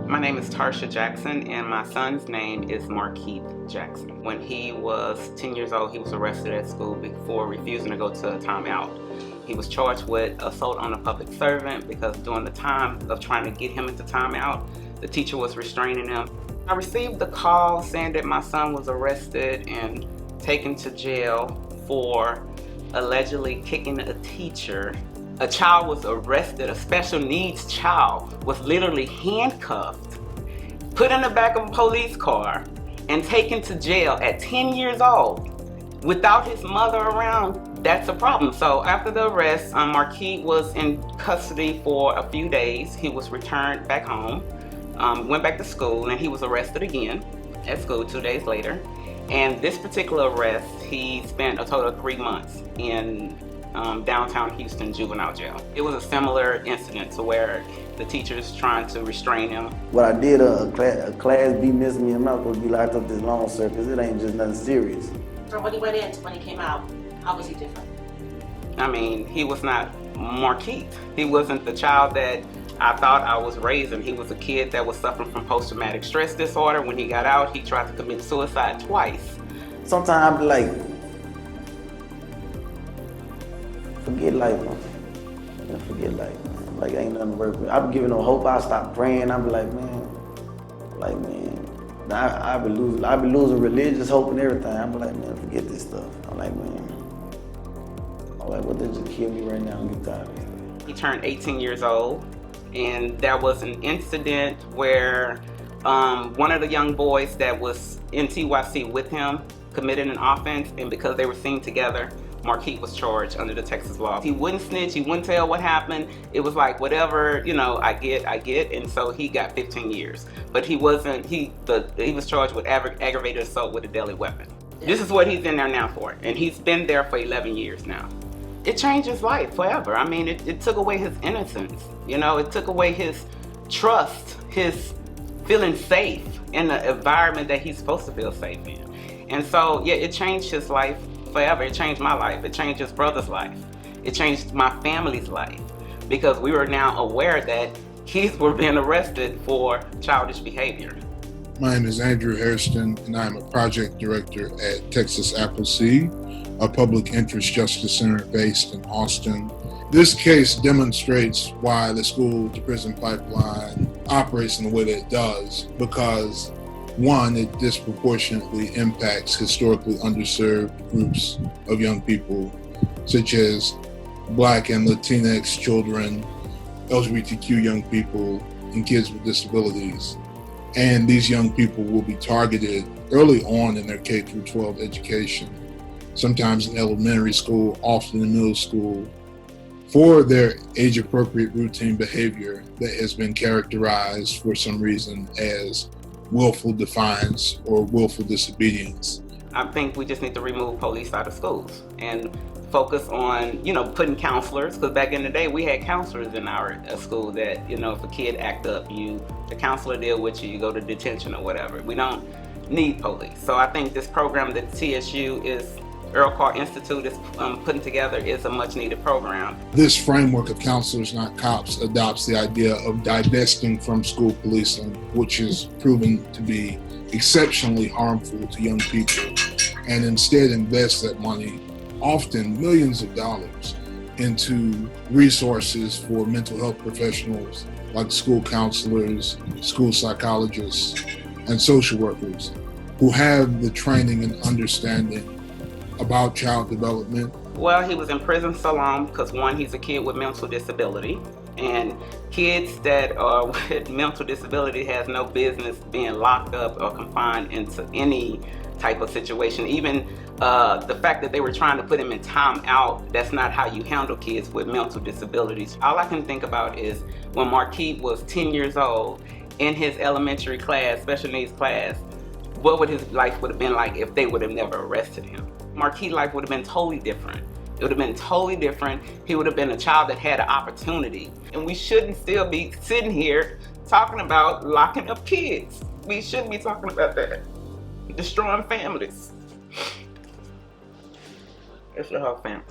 My name is Tarsha Jackson, and my son's name is Markeith Jackson. When he was 10 years old, he was arrested at school before refusing to go to a timeout. He was charged with assault on a public servant because during the time of trying to get him into timeout, the teacher was restraining him. I received the call saying that my son was arrested and taken to jail for allegedly kicking a teacher. A child was arrested, a special needs child was literally handcuffed, put in the back of a police car, and taken to jail at 10 years old without his mother around. That's a problem. So after the arrest, Markeith was in custody for a few days. He was returned back home, went back to school, and he was arrested again at school 2 days later. And this particular arrest, he spent a total of 3 months in downtown Houston juvenile jail. It was a similar incident to where the teacher's trying to restrain him. What I did, a class B missing me, I'm not supposed to be locked up this long, sir, because it ain't just nothing serious. So when he went in, when he came out, how was he different? I mean, he was not Markeith. He wasn't the child that I thought I was raising. He was a kid that was suffering from post-traumatic stress disorder. When he got out, he tried to commit suicide twice. Sometimes I be like, forget life, man. Forget life, man. Like, ain't nothing worth it. I be giving no hope. I stop praying. I be like, man. I be losing religious hope and everything. I be like, man, forget this stuff. I'm like, what they just kill me right now and get tired of this. He turned 18 years old, and there was an incident where one of the young boys that was in TYC with him committed an offense, and because they were seen together, Markeith was charged under the Texas law. He wouldn't snitch, he wouldn't tell what happened. It was like, whatever, I get, and so he got 15 years. But he was charged with aggravated assault with a deadly weapon. This is what he's in there now for, and he's been there for 11 years now. It changed his life forever. I mean, it took away his innocence, it took away his trust, his feeling safe in the environment that he's supposed to feel safe in. And so, yeah, it changed his life forever. It changed my life. It changed his brother's life. It changed my family's life because we were now aware that kids were being arrested for childish behavior. My name is Andrew Hairston, and I'm a project director at Texas Appleseed, a public interest justice center based in Austin. This case demonstrates why the school-to-prison pipeline operates in the way that it does, because one, it disproportionately impacts historically underserved groups of young people, such as Black and Latinx children, LGBTQ young people, and kids with disabilities. And these young people will be targeted early on in their K-12 education, sometimes in elementary school, often in middle school, for their age-appropriate routine behavior that has been characterized for some reason as willful defiance or willful disobedience. I think we just need to remove police out of schools and focus on, putting counselors, because back in the day we had counselors in our school that, if a kid act up, the counselor deal with you, you go to detention or whatever. We don't need police. So I think this program that Earl Carr Institute is putting together is a much needed program. This framework of counselors, not cops, adopts the idea of divesting from school policing, which is proven to be exceptionally harmful to young people, and instead invest that money, often millions of dollars, into resources for mental health professionals like school counselors, school psychologists, and social workers who have the training and understanding about child development. Well, he was in prison so long because, one, he's a kid with mental disability, and kids that are with mental disability has no business being locked up or confined into any type of situation. Even the fact that they were trying to put him in timeout, that's not how you handle kids with mental disabilities. All I can think about is when Markeith was 10 years old in his elementary class, special needs class, what would his life would have been like if they would have never arrested him? Markeith's life would have been totally different. It would have been totally different. He would have been a child that had an opportunity. And we shouldn't still be sitting here talking about locking up kids. We shouldn't be talking about that. Destroying families. It's your whole family.